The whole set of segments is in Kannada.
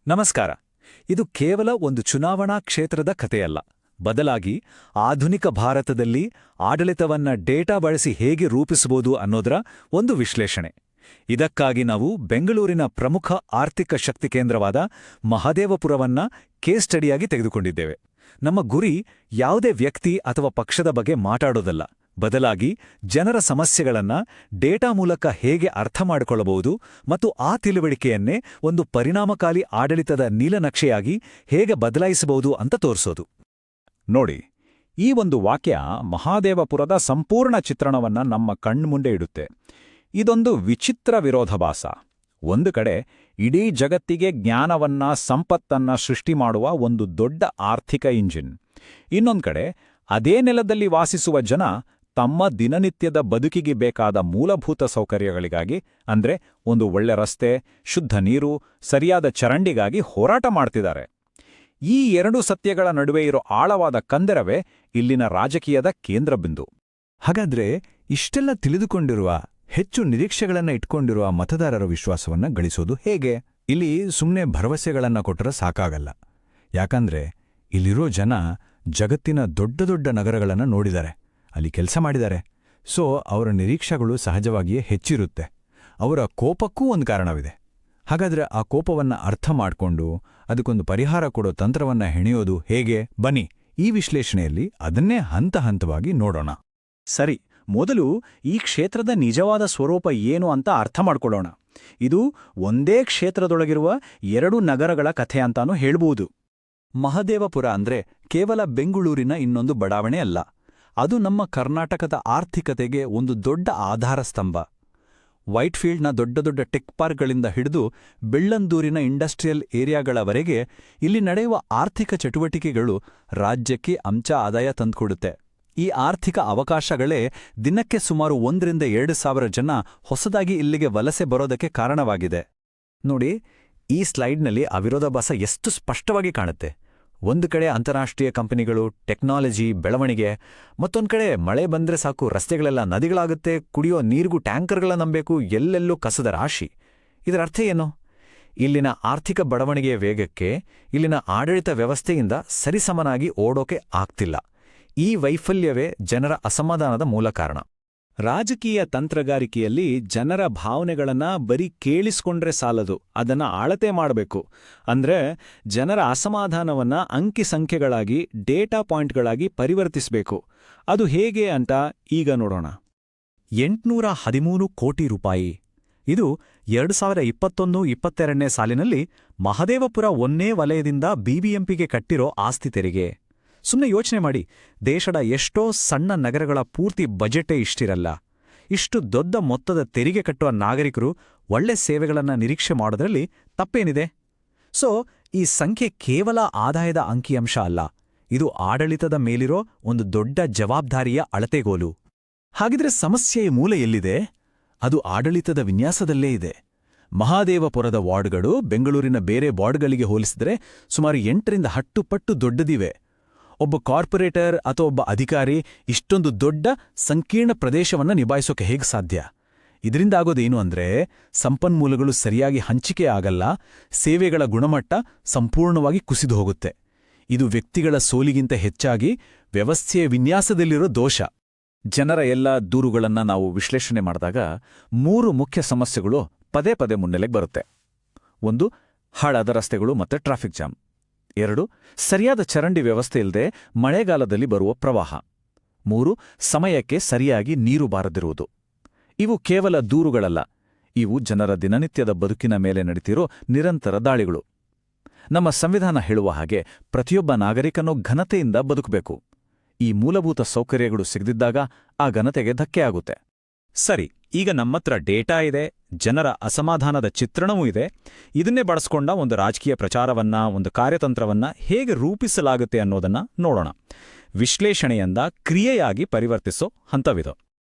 ನಮಸ್ಕಾರ. ಇದು ಕೇವಲ ಒಂದು ಚುನಾವಣಾ ಕ್ಷೇತ್ರದ ಕಥೆಯಲ್ಲ. ಬದಲಾಗಿ ಆಧುನಿಕ ಭಾರತದಲ್ಲಿ ಆಡಳಿತವನ್ನ ಡೇಟಾ ಬಳಸಿ ಹೇಗೆ ರೂಪಿಸಬಹುದು ಅನ್ನೋದರ ಒಂದು ವಿಶ್ಲೇಷಣೆ. ಇದಕ್ಕಾಗಿ ನಾವು ಬೆಂಗಳೂರಿನ ಪ್ರಮುಖ ಆರ್ಥಿಕ ಶಕ್ತಿ ಕೇಂದ್ರವಾದ ಮಹದೇವಪುರವನ್ನ ಕೇಸ್ ಸ್ಟಡಿಯಾಗಿ ತೆಗೆದುಕೊಂಡಿದ್ದೇವೆ. ನಮ್ಮ ಗುರಿ ಯಾವುದೇ ವ್ಯಕ್ತಿ ಅಥವಾ ಪಕ್ಷದ ಬಗ್ಗೆ ಮಾತಾಡೋದಲ್ಲ, ಬದಲಾಗಿ ಜನರ ಸಮಸ್ಯೆಗಳನ್ನ ಡೇಟಾ ಮೂಲಕ ಹೇಗೆ ಅರ್ಥ ಮಾಡಿಕೊಳ್ಳಬಹುದು ಮತ್ತು ಆ ತಿಳುವಳಿಕೆಯನ್ನೇ ಒಂದು ಪರಿಣಾಮಕಾರಿ ಆಡಳಿತದ ನೀಲನಕ್ಷೆಯಾಗಿ ಹೇಗೆ ಬದಲಾಯಿಸಬಹುದು ಅಂತ ತೋರಿಸೋದು. ನೋಡಿ, ಈ ಒಂದು ವಾಕ್ಯ ಮಹಾದೇವಪುರದ ಸಂಪೂರ್ಣ ಚಿತ್ರಣವನ್ನ ನಮ್ಮ ಕಣ್ಮುಂದೆ ಇಡುತ್ತೆ. ಇದೊಂದು ವಿಚಿತ್ರ ವಿರೋಧಾಭಾಸ. ಒಂದು ಕಡೆ ಇಡೀ ಜಗತ್ತಿಗೆ ಜ್ಞಾನವನ್ನ, ಸಂಪತ್ತನ್ನ ಸೃಷ್ಟಿ ಮಾಡುವ ಒಂದು ದೊಡ್ಡ ಆರ್ಥಿಕ ಇಂಜಿನ್. ಇನ್ನೊಂದು ಕಡೆ ಅದೇ ನೆಲದಲ್ಲಿ ವಾಸಿಸುವ ಜನ ತಮ್ಮ ದಿನನಿತ್ಯದ ಬದುಕಿಗೆ ಬೇಕಾದ ಮೂಲಭೂತ ಸೌಕರ್ಯಗಳಿಗಾಗಿ, ಅಂದ್ರೆ ಒಂದು ಒಳ್ಳೆ ರಸ್ತೆ, ಶುದ್ಧ ನೀರು, ಸರಿಯಾದ ಚರಂಡಿಗಾಗಿ ಹೋರಾಟ ಮಾಡ್ತಿದ್ದಾರೆ. ಈ ಎರಡು ಸತ್ಯಗಳ ನಡುವೆ ಇರೋ ಆಳವಾದ ಕಂದರವೇ ಇಲ್ಲಿನ ರಾಜಕೀಯದ ಕೇಂದ್ರಬಿಂದು. ಹಾಗಾದ್ರೆ ಇಷ್ಟೆಲ್ಲ ತಿಳಿದುಕೊಂಡಿರುವ, ಹೆಚ್ಚು ನಿರೀಕ್ಷೆಗಳನ್ನ ಇಟ್ಕೊಂಡಿರುವ ಮತದಾರರ ವಿಶ್ವಾಸವನ್ನ ಗಳಿಸೋದು ಹೇಗೆ? ಇಲ್ಲಿ ಸುಮ್ಮನೆ ಭರವಸೆಗಳನ್ನ ಕೊಟ್ಟರೆ ಸಾಕಾಗಲ್ಲ. ಯಾಕಂದ್ರೆ ಇಲ್ಲಿರೋ ಜನ ಜಗತ್ತಿನ ದೊಡ್ಡ ದೊಡ್ಡ ನಗರಗಳನ್ನ ನೋಡಿದ್ದಾರೆ, ಅಲ್ಲಿ ಕೆಲಸ ಮಾಡಿದ್ದಾರೆ. ಸೊ ಅವರ ನಿರೀಕ್ಷೆಗಳು ಸಹಜವಾಗಿಯೇ ಹೆಚ್ಚಿರುತ್ತೆ. ಅವರ ಕೋಪಕ್ಕೂ ಒಂದು ಕಾರಣವಿದೆ. ಹಾಗಾದ್ರೆ ಆ ಕೋಪವನ್ನ ಅರ್ಥ ಮಾಡ್ಕೊಂಡು ಅದಕ್ಕೊಂದು ಪರಿಹಾರ ಕೊಡೋ ತಂತ್ರವನ್ನ ಹೆಣೆಯೋದು ಹೇಗೆ? ಬನ್ನಿ, ಈ ವಿಶ್ಲೇಷಣೆಯಲ್ಲಿ ಅದನ್ನೇ ಹಂತ ಹಂತವಾಗಿ ನೋಡೋಣ. ಸರಿ, ಮೊದಲು ಈ ಕ್ಷೇತ್ರದ ನಿಜವಾದ ಸ್ವರೂಪ ಏನು ಅಂತ ಅರ್ಥ ಮಾಡ್ಕೊಳ್ಳೋಣ. ಇದು ಒಂದೇ ಕ್ಷೇತ್ರದೊಳಗಿರುವ ಎರಡು ನಗರಗಳ ಕಥೆ ಅಂತಾನೂ ಹೇಳ್ಬೋದು. ಮಹದೇವಪುರ ಅಂದ್ರೆ ಕೇವಲ ಬೆಂಗಳೂರಿನ ಇನ್ನೊಂದು ಬಡಾವಣೆ ಅಲ್ಲ, ಅದು ನಮ್ಮ ಕರ್ನಾಟಕದ ಆರ್ಥಿಕತೆಗೆ ಒಂದು ದೊಡ್ಡ ಆಧಾರ ಸ್ತಂಭ. ವೈಟ್ಫೀಲ್ಡ್ನ ದೊಡ್ಡ ದೊಡ್ಡ ಟೆಕ್ ಪಾರ್ಕ್ಗಳಿಂದ ಹಿಡಿದು ಬೆಳ್ಳಂದೂರಿನ ಇಂಡಸ್ಟ್ರಿಯಲ್ ಏರಿಯಾಗಳವರೆಗೆ ಇಲ್ಲಿ ನಡೆಯುವ ಆರ್ಥಿಕ ಚಟುವಟಿಕೆಗಳು ರಾಜ್ಯಕ್ಕೆ ಅಂಚ ಆದಾಯ ತಂದುಕೊಡುತ್ತೆ. ಈ ಆರ್ಥಿಕ ಅವಕಾಶಗಳೇ ದಿನಕ್ಕೆ ಸುಮಾರು 1,000-2,000 ಜನ ಹೊಸದಾಗಿ ಇಲ್ಲಿಗೆ ವಲಸೆ ಬರೋದಕ್ಕೆ ಕಾರಣವಾಗಿದೆ. ನೋಡಿ, ಈ ಸ್ಲೈಡ್ನಲ್ಲಿ ಅವಿರೋಧಾಭಾಸ ಎಷ್ಟು ಸ್ಪಷ್ಟವಾಗಿ ಕಾಣುತ್ತೆ. ಒಂದು ಕಡೆ ಅಂತಾರಾಷ್ಟ್ರೀಯ ಕಂಪನಿಗಳು, ಟೆಕ್ನಾಲಜಿ, ಬೆಳವಣಿಗೆ, ಮತ್ತೊಂದು ಕಡೆ ಮಳೆ ಬಂದ್ರೆ ಸಾಕು ರಸ್ತೆಗಳೆಲ್ಲ ನದಿಗಳಾಗುತ್ತೆ, ಕುಡಿಯೋ ನೀರಿಗೂ ಟ್ಯಾಂಕರ್ಗಳ ನಂಬೇಕು, ಎಲ್ಲೆಲ್ಲೂ ಕಸದ ರಾಶಿ. ಇದರ ಅರ್ಥ ಏನು? ಇಲ್ಲಿನ ಆರ್ಥಿಕ ಬೆಳವಣಿಗೆಯ ವೇಗಕ್ಕೆ ಇಲ್ಲಿನ ಆಡಳಿತ ವ್ಯವಸ್ಥೆಯಿಂದ ಸರಿಸಮನಾಗಿ ಓಡೋಕೆ ಆಗ್ತಿಲ್ಲ. ಈ ವೈಫಲ್ಯವೇ ಜನರ ಅಸಮಾಧಾನದ ಮೂಲ ಕಾರಣ. ರಾಜಕೀಯ ತಂತ್ರಗಾರಿಕೆಯಲ್ಲಿ ಜನರ ಭಾವನೆಗಳನ್ನ ಬರೀ ಕೇಳಿಸ್ಕೊಂಡ್ರೆ ಸಾಲದು, ಅದನ್ನ ಅಳತೆ ಮಾಡಬೇಕು. ಅಂದ್ರೆ ಜನರ ಅಸಮಾಧಾನವನ್ನ ಅಂಕಿ ಸಂಖ್ಯೆಗಳಾಗಿ, ಡೇಟಾ ಪಾಯಿಂಟ್ಗಳಾಗಿ ಪರಿವರ್ತಿಸಬೇಕು. ಅದು ಹೇಗೆ ಅಂತ ಈಗ ನೋಡೋಣ. 813 ಕೋಟಿ ರೂಪಾಯಿ. ಇದು 2021-22ನೇ ಸಾಲಿನಲ್ಲಿ ಮಹದೇವಪುರ ಒಂದೇ ವಲಯದಿಂದ ಬಿಬಿಎಂಪಿಗೆ ಕಟ್ಟಿರೋ ಆಸ್ತಿ ತೆರಿಗೆ. ಸುಮ್ಮನೆ ಯೋಚನೆ ಮಾಡಿ, ದೇಶದ ಎಷ್ಟೋ ಸಣ್ಣ ನಗರಗಳ ಪೂರ್ತಿ ಬಜೆಟೇ ಇಷ್ಟಿರಲ್ಲ. ಇಷ್ಟು ದೊಡ್ಡ ಮೊತ್ತದ ತೆರಿಗೆ ಕಟ್ಟುವ ನಾಗರಿಕರು ಒಳ್ಳೆ ಸೇವೆಗಳನ್ನ ನಿರೀಕ್ಷೆ ಮಾಡೋದ್ರಲ್ಲಿ ತಪ್ಪೇನಿದೆ? ಸೊ ಈ ಸಂಖ್ಯೆ ಕೇವಲ ಆದಾಯದ ಅಂಕಿಅಂಶ ಅಲ್ಲ, ಇದು ಆಡಳಿತದ ಮೇಲಿರೋ ಒಂದು ದೊಡ್ಡ ಜವಾಬ್ದಾರಿಯ ಅಳತೆಗೋಲು. ಹಾಗಿದ್ರೆ ಸಮಸ್ಯೆಯ ಮೂಲ ಎಲ್ಲಿದೆ? ಅದು ಆಡಳಿತದ ವಿನ್ಯಾಸದಲ್ಲೇ ಇದೆ. ಮಹಾದೇವಪುರದ ವಾರ್ಡ್ಗಳು ಬೆಂಗಳೂರಿನ ಬೇರೆ ವಾರ್ಡ್ಗಳಿಗೆ ಹೋಲಿಸಿದರೆ ಸುಮಾರು 8-10 ಪಟ್ಟು ದೊಡ್ಡದಿವೆ. ಒಬ್ಬ ಕಾರ್ಪೊರೇಟರ್ ಅಥವಾ ಒಬ್ಬ ಅಧಿಕಾರಿ ಇಷ್ಟೊಂದು ದೊಡ್ಡ ಸಂಕೀರ್ಣ ಪ್ರದೇಶವನ್ನು ನಿಭಾಯಿಸೋಕೆ ಹೇಗೆ ಸಾಧ್ಯ? ಇದರಿಂದಾಗೋದೇನು ಅಂದ್ರೆ ಸಂಪನ್ಮೂಲಗಳು ಸರಿಯಾಗಿ ಹಂಚಿಕೆ ಆಗಲ್ಲ, ಸೇವೆಗಳ ಗುಣಮಟ್ಟ ಸಂಪೂರ್ಣವಾಗಿ ಕುಸಿದು ಹೋಗುತ್ತೆ. ಇದು ವ್ಯಕ್ತಿಗಳ ಸೋಲಿಗಿಂತ ಹೆಚ್ಚಾಗಿ ವ್ಯವಸ್ಥೆಯ ವಿನ್ಯಾಸದಲ್ಲಿರೋ ದೋಷ. ಜನರ ಎಲ್ಲ ದೂರುಗಳನ್ನ ನಾವು ವಿಶ್ಲೇಷಣೆ ಮಾಡಿದಾಗ 3 ಮುಖ್ಯ ಸಮಸ್ಯೆಗಳು ಪದೇ ಪದೇ ಮುನ್ನೆಲೆಗೆ ಬರುತ್ತೆ. 1, ಹಾಳಾದ ರಸ್ತೆಗಳು ಮತ್ತೆ ಟ್ರಾಫಿಕ್ ಜಾಮ್. 2, ಸರಿಯಾದ ಚರಂಡಿ ವ್ಯವಸ್ಥೆ ಇಲ್ಲದೆ ಮಳೆಗಾಲದಲ್ಲಿ ಬರುವ ಪ್ರವಾಹ. 3, ಸಮಯಕ್ಕೆ ಸರಿಯಾಗಿ ನೀರು ಬಾರದಿರುವುದು. ಇವು ಕೇವಲ ದೂರುಗಳಲ್ಲ, ಇವು ಜನರ ದಿನನಿತ್ಯದ ಬದುಕಿನ ಮೇಲೆ ನಡೀತಿರೋ ನಿರಂತರ ದಾಳಿಗಳು. ನಮ್ಮ ಸಂವಿಧಾನ ಹೇಳುವ ಹಾಗೆ ಪ್ರತಿಯೊಬ್ಬ ನಾಗರಿಕನೂ ಘನತೆಯಿಂದ ಬದುಕಬೇಕು. ಈ ಮೂಲಭೂತ ಸೌಕರ್ಯಗಳು ಸಿಗದಿದ್ದಾಗ ಆ ಘನತೆಗೆ ಧಕ್ಕೆ ಆಗುತ್ತೆ. ಸರಿ, ಈಗ ನಮ್ಮತ್ರ ಡೇಟಾ ಇದೆ, ಜನರ ಅಸಮಾಧಾನದ ಚಿತ್ರಣವೂ ಇದೆ. ಇದನ್ನೇ ಬಳಸ್ಕೊಂಡ ಒಂದು ರಾಜಕೀಯ ಪ್ರಚಾರವನ್ನ, ಒಂದು ಕಾರ್ಯತಂತ್ರವನ್ನ ಹೇಗೆ ರೂಪಿಸಲಾಗುತ್ತೆ ಅನ್ನೋದನ್ನ ನೋಡೋಣ. ವಿಶ್ಲೇಷಣೆಯಿಂದ ಕ್ರಿಯೆಯಾಗಿ ಪರಿವರ್ತಿಸೋ ಹಂತವಿದು.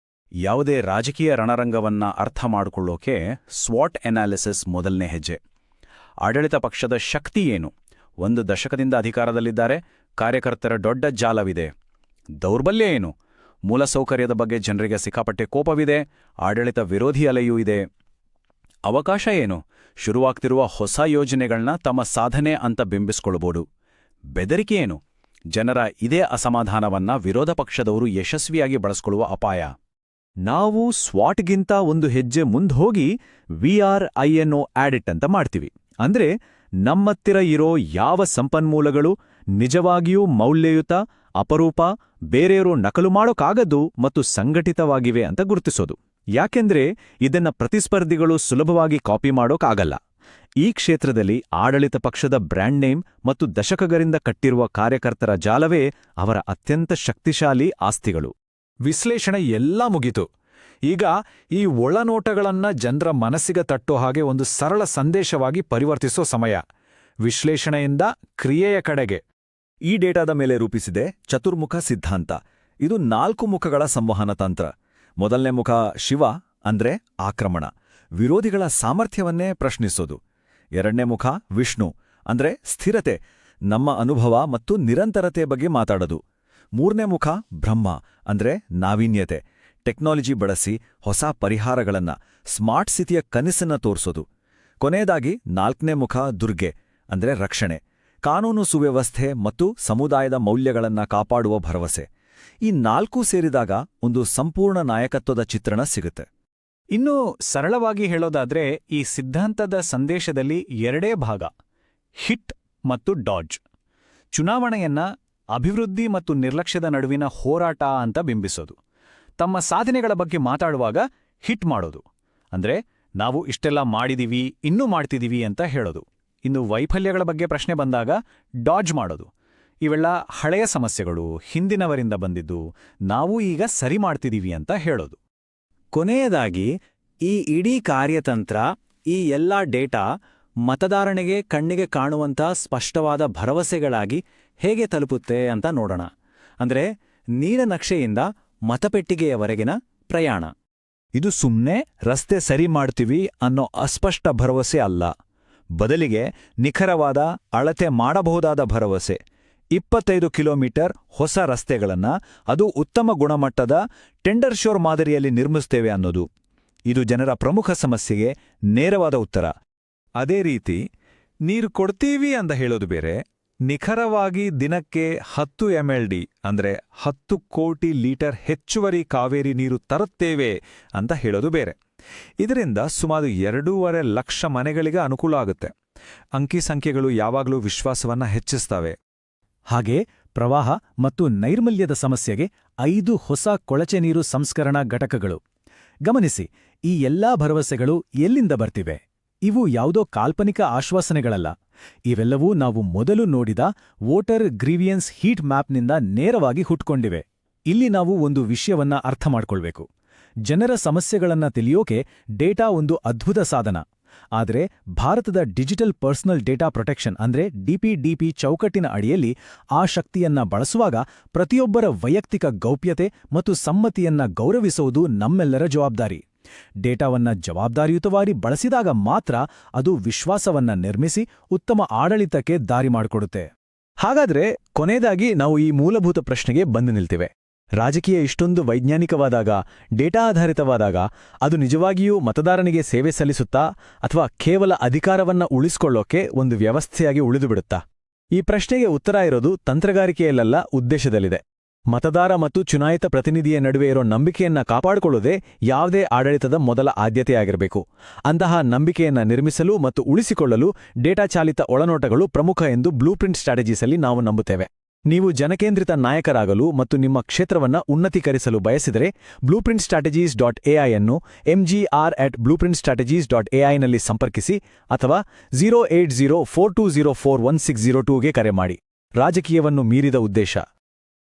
ಯಾವುದೇ ರಾಜಕೀಯ ರಣರಂಗವನ್ನ ಅರ್ಥ ಮಾಡಿಕೊಳ್ಳೋಕೆ ಸ್ವಾಟ್ ಎನಾಲಿಸಿಸ್ ಮೊದಲನೇ ಹೆಜ್ಜೆ. ಆಡಳಿತ ಪಕ್ಷದ ಶಕ್ತಿ ಏನು? 1 ದಶಕದಿಂದ ಅಧಿಕಾರದಲ್ಲಿದ್ದಾರೆ, ಕಾರ್ಯಕರ್ತರ ದೊಡ್ಡ ಜಾಲವಿದೆ. ದೌರ್ಬಲ್ಯ ಏನು? ಮೂಲಸೌಕರ್ಯದ ಬಗ್ಗೆ ಜನರಿಗೆ ಸಿಕ್ಕಾಪಟ್ಟೆ ಕೋಪವಿದೆ, ಆಡಳಿತ ವಿರೋಧಿ ಅಲೆಯೂ ಇದೆ. ಅವಕಾಶ ಏನು? ಶುರುವಾಗ್ತಿರುವ ಹೊಸ ಯೋಜನೆಗಳನ್ನ ತಮ್ಮ ಸಾಧನೆ ಅಂತ ಬಿಂಬಿಸ್ಕೊಳ್ಬೋದು. ಬೆದರಿಕೆ ಏನು? ಜನರ ಇದೇ ಅಸಮಾಧಾನವನ್ನ ವಿರೋಧ ಪಕ್ಷದವರು ಯಶಸ್ವಿಯಾಗಿ ಬಳಸ್ಕೊಳ್ಳುವ ಅಪಾಯ. ನಾವು ಸ್ವಾಟ್ಗಿಂತ ಒಂದು ಹೆಜ್ಜೆ ಮುಂದೆ ಹೋಗಿ VRINO ಆಡಿಟ್ ಅಂತ ಮಾಡ್ತೀವಿ. ಅಂದ್ರೆ ನಮ್ಮತ್ತಿರ ಇರೋ ಯಾವ ಸಂಪನ್ಮೂಲಗಳು ನಿಜವಾಗಿಯೂ ಮೌಲ್ಯಯುತ, ಅಪರೂಪ, ಬೇರೆಯವರು ನಕಲು ಮಾಡೋಕ್ಕಾಗದು ಮತ್ತು ಸಂಘಟಿತವಾಗಿವೆ ಅಂತ ಗುರುತಿಸೋದು. ಯಾಕೆಂದ್ರೆ ಇದನ್ನ ಪ್ರತಿಸ್ಪರ್ಧಿಗಳು ಸುಲಭವಾಗಿ ಕಾಪಿ ಮಾಡೋಕ್ಕಾಗಲ್ಲ. ಈ ಕ್ಷೇತ್ರದಲ್ಲಿ ಆಡಳಿತ ಪಕ್ಷದ ಬ್ರ್ಯಾಂಡ್ ನೇಮ್ ಮತ್ತು ದಶಕಗಳಿಂದ ಕಟ್ಟಿರುವ ಕಾರ್ಯಕರ್ತರ ಜಾಲವೇ ಅವರ ಅತ್ಯಂತ ಶಕ್ತಿಶಾಲಿ ಆಸ್ತಿಗಳು. ವಿಶ್ಲೇಷಣೆ ಎಲ್ಲ ಮುಗಿತು. ಈಗ ಈ ಒಳನೋಟಗಳನ್ನ ಜನರ ಮನಸ್ಸಿಗೆ ತಟ್ಟೋ ಹಾಗೆ ಒಂದು ಸರಳ ಸಂದೇಶವಾಗಿ ಪರಿವರ್ತಿಸೋ ಸಮಯ. ವಿಶ್ಲೇಷಣೆಯಿಂದ ಕ್ರಿಯೆಯ ಕಡೆಗೆ. ಈ ಡೇಟಾದ ಮೇಲೆ ರೂಪಿಸಿದೆ ಚತುರ್ಮುಖ ಸಿದ್ಧಾಂತ. ಇದು 4 ಮುಖಗಳ ಸಂವಹನ ತಂತ್ರ. ಮೊದಲನೇ ಮುಖ ಶಿವ, ಅಂದ್ರೆ ಆಕ್ರಮಣ, ವಿರೋಧಿಗಳ ಸಾಮರ್ಥ್ಯವನ್ನೇ ಪ್ರಶ್ನಿಸೋದು. ಎರಡನೇ ಮುಖ ವಿಷ್ಣು, ಅಂದ್ರೆ ಸ್ಥಿರತೆ, ನಮ್ಮ ಅನುಭವ ಮತ್ತು ನಿರಂತರತೆ ಬಗ್ಗೆ ಮಾತಾಡೋದು. ಮೂರನೇ ಮುಖ ಬ್ರಹ್ಮ, ಅಂದ್ರೆ ನಾವೀನ್ಯತೆ, ಟೆಕ್ನಾಲಜಿ ಬಳಸಿ ಹೊಸ ಪರಿಹಾರಗಳನ್ನ, ಸ್ಮಾರ್ಟ್ ಸಿಟಿಯ ಕನಸನ್ನ ತೋರಿಸೋದು. ಕೊನೆಯದಾಗಿ 4ನೇ ಮುಖ ದುರ್ಗೆ, ಅಂದ್ರೆ ರಕ್ಷಣೆ, ಕಾನೂನು ಸುವ್ಯವಸ್ಥೆ ಮತ್ತು ಸಮುದಾಯದ ಮೌಲ್ಯಗಳನ್ನ ಕಾಪಾಡುವ ಭರವಸೆ. ಈ 4 ಸೇರಿದಾಗ ಒಂದು ಸಂಪೂರ್ಣ ನಾಯಕತ್ವದ ಚಿತ್ರಣ ಸಿಗುತ್ತೆ. ಇನ್ನು ಸರಳವಾಗಿ ಹೇಳೋದಾದ್ರೆ ಈ ಸಿದ್ಧಾಂತದ ಸಂದೇಶದಲ್ಲಿ 2 ಭಾಗ, ಹಿಟ್ ಮತ್ತು ಡಾಡ್ಜ್. ಚುನಾವಣೆಯನ್ನ ಅಭಿವೃದ್ಧಿ ಮತ್ತು ನಿರ್ಲಕ್ಷ್ಯದ ನಡುವಿನ ಹೋರಾಟ ಅಂತ ಬಿಂಬಿಸೋದು. ತಮ್ಮ ಸಾಧನೆಗಳ ಬಗ್ಗೆ ಮಾತಾಡುವಾಗ ಹಿಟ್ ಮಾಡೋದು, ಅಂದ್ರೆ ನಾವು ಇಷ್ಟೆಲ್ಲ ಮಾಡಿದೀವಿ, ಇನ್ನೂ ಮಾಡ್ತಿದೀವಿ ಅಂತ ಹೇಳೋದು. ಇನ್ನು ವೈಫಲ್ಯಗಳ ಬಗ್ಗೆ ಪ್ರಶ್ನೆ ಬಂದಾಗ ಡಾಡ್ಜ್ ಮಾಡೋದು. ಇವೆಲ್ಲ ಹಳೆಯ ಸಮಸ್ಯೆಗಳು, ಹಿಂದಿನವರಿಂದ ಬಂದಿದ್ದು, ನಾವು ಈಗ ಸರಿ ಮಾಡ್ತಿದೀವಿ ಅಂತ ಹೇಳೋದು. ಕೊನೆಯದಾಗಿ ಈ ಇಡೀ ಕಾರ್ಯತಂತ್ರ, ಈ ಎಲ್ಲಾ ಡೇಟಾ ಮತದಾರನಿಗೆ ಕಣ್ಣಿಗೆ ಕಾಣುವಂಥ ಸ್ಪಷ್ಟವಾದ ಭರವಸೆಗಳಾಗಿ ಹೇಗೆ ತಲುಪುತ್ತೆ ಅಂತ ನೋಡೋಣ. ಅಂದ್ರೆ ನೀಲನಕ್ಷೆಯಿಂದ ಮತಪೆಟ್ಟಿಗೆಯವರೆಗಿನ ಪ್ರಯಾಣ. ಇದು ಸುಮ್ನೆ ರಸ್ತೆ ಸರಿ ಮಾಡ್ತೀವಿ ಅನ್ನೋ ಅಸ್ಪಷ್ಟ ಭರವಸೆ ಅಲ್ಲ. ಬದಲಿಗೆ ನಿಖರವಾದ, ಅಳತೆ ಮಾಡಬಹುದಾದ ಭರವಸೆ. 25 ಕಿಲೋಮೀಟರ್ ಹೊಸ ರಸ್ತೆಗಳನ್ನ, ಅದು ಉತ್ತಮ ಗುಣಮಟ್ಟದ ಟೆಂಡರ್ ಶೋರ್ ಮಾದರಿಯಲ್ಲಿ ನಿರ್ಮಿಸ್ತೇವೆ ಅನ್ನೋದು. ಇದು ಜನರ ಪ್ರಮುಖ ಸಮಸ್ಯೆಗೆ ನೇರವಾದ ಉತ್ತರ. ಅದೇ ರೀತಿ ನೀರು ಕೊಡ್ತೀವಿ ಅಂತ ಹೇಳೋದು ಬೇರೆ, ನಿಖರವಾಗಿ ದಿನಕ್ಕೆ 10 MLD ಅಂದ್ರೆ 10 ಕೋಟಿ ಲೀಟರ್ ಹೆಚ್ಚುವರಿ ಕಾವೇರಿ ನೀರು ತರುತ್ತೇವೆ ಅಂತ ಹೇಳೋದು ಬೇರೆ. ಇದರಿಂದ ಸುಮಾರು 2.5 ಲಕ್ಷ ಮನೆಗಳಿಗೆ ಅನುಕೂಲ ಆಗುತ್ತೆ. ಅಂಕಿ ಸಂಖ್ಯೆಗಳು ಯಾವಾಗಲೂ ವಿಶ್ವಾಸವನ್ನ ಹೆಚ್ಚಿಸ್ತವೆ. ಹಾಗೆ ಪ್ರವಾಹ ಮತ್ತು ನೈರ್ಮಲ್ಯದ ಸಮಸ್ಯೆಗೆ 5 ಹೊಸ ಕೊಳಚೆ ನೀರು ಸಂಸ್ಕರಣಾ ಘಟಕಗಳು. ಗಮನಿಸಿ, ಈ ಎಲ್ಲಾ ಭರವಸೆಗಳು ಎಲ್ಲಿಂದ ಬರ್ತಿವೆ? ಇವು ಯಾವುದೋ ಕಾಲ್ಪನಿಕ ಆಶ್ವಾಸನೆಗಳಲ್ಲ. ಇವೆಲ್ಲವೂ ನಾವು ಮೊದಲು ನೋಡಿದ ವೋಟರ್ ಗ್ರೀವಿಯನ್ಸ್ ಹೀಟ್ ಮ್ಯಾಪ್ನಿಂದ ನೇರವಾಗಿ ಹುಟ್ಕೊಂಡಿವೆ. ಇಲ್ಲಿ ನಾವು ಒಂದು ವಿಷಯವನ್ನ ಅರ್ಥ ಮಾಡ್ಕೊಳ್ಬೇಕು. ಜನರ ಸಮಸ್ಯೆಗಳನ್ನ ತಿಳಿಯೋಕೆ ಡೇಟಾ ಒಂದು ಅದ್ಭುತ ಸಾಧನ. ಆದರೆ ಭಾರತದ ಡಿಜಿಟಲ್ ಪರ್ಸನಲ್ ಡೇಟಾ ಪ್ರೊಟೆಕ್ಷನ್ ಅಂದ್ರೆ DPDP ಚೌಕಟ್ಟಿನ ಅಡಿಯಲ್ಲಿ ಆ ಶಕ್ತಿಯನ್ನ ಬಳಸುವಾಗ ಪ್ರತಿಯೊಬ್ಬರ ವೈಯಕ್ತಿಕ ಗೌಪ್ಯತೆ ಮತ್ತು ಸಮ್ಮತಿಯನ್ನ ಗೌರವಿಸುವುದು ನಮ್ಮೆಲ್ಲರ ಜವಾಬ್ದಾರಿ. ಡೇಟಾವನ್ನ ಜವಾಬ್ದಾರಿಯುತವಾಗಿ ಬಳಸಿದಾಗ ಮಾತ್ರ ಅದು ವಿಶ್ವಾಸವನ್ನ ನಿರ್ಮಿಸಿ ಉತ್ತಮ ಆಡಳಿತಕ್ಕೆ ದಾರಿ ಮಾಡಿಕೊಡುತ್ತೆ. ಹಾಗಾದ್ರೆ ಕೊನೆಯದಾಗಿ ನಾವು ಈ ಮೂಲಭೂತ ಪ್ರಶ್ನೆಗೆ ಬಂದು ನಿಲ್ತಿವೆ. ರಾಜಕೀಯ ಇಷ್ಟೊಂದು ವೈಜ್ಞಾನಿಕವಾದಾಗ, ಡೇಟಾ ಆಧಾರಿತವಾದಾಗ ಅದು ನಿಜವಾಗಿಯೂ ಮತದಾರನಿಗೆ ಸೇವೆ ಸಲ್ಲಿಸುತ್ತಾ ಅಥವಾ ಕೇವಲ ಅಧಿಕಾರವನ್ನ ಉಳಿಸ್ಕೊಳ್ಳೋಕೆ ಒಂದು ವ್ಯವಸ್ಥೆಯಾಗಿ ಉಳಿದುಬಿಡುತ್ತಾ? ಈ ಪ್ರಶ್ನೆಗೆ ಉತ್ತರ ಇರೋದು ತಂತ್ರಗಾರಿಕೆಯಲ್ಲ, ಉದ್ದೇಶದಲ್ಲಿದೆ. ಮತದಾರ ಮತ್ತು ಚುನಾಯಿತ ಪ್ರತಿನಿಧಿಯ ನಡುವೆ ಇರೋ ನಂಬಿಕೆಯನ್ನ ಕಾಪಾಡಿಕೊಳ್ಳೋದೇ ಯಾವುದೇ ಆಡಳಿತದ ಮೊದಲ ಆದ್ಯತೆಯಾಗಿರಬೇಕು. ಅಂತಹ ನಂಬಿಕೆಯನ್ನ ನಿರ್ಮಿಸಲು ಮತ್ತು ಉಳಿಸಿಕೊಳ್ಳಲು ಡೇಟಾ ಚಾಲಿತ ಒಳನೋಟಗಳು ಪ್ರಮುಖ ಎಂದು ಬ್ಲೂಪ್ರಿಂಟ್ ಸ್ಟ್ರಾಟಜೀಸಲ್ಲಿ ನಾವು ನಂಬುತ್ತೇವೆ. ನೀವು ಜನಕೇಂದ್ರಿತ ನಾಯಕರಾಗಲು ಮತ್ತು ನಿಮ್ಮ ಕ್ಷೇತ್ರವನ್ನ ಉನ್ನತೀಕರಿಸಲು ಬಯಸಿದರೆ blueprintstrategies.ai ಅನ್ನು mgr@blueprintstrategies.ai ನಲ್ಲಿ ಸಂಪರ್ಕಿಸಿ ಅಥವಾ 08042041602ಗೆ ಕರೆ ಮಾಡಿ. ರಾಜಕೀಯವನ್ನು ಮೀರಿದ ಉದ್ದೇಶ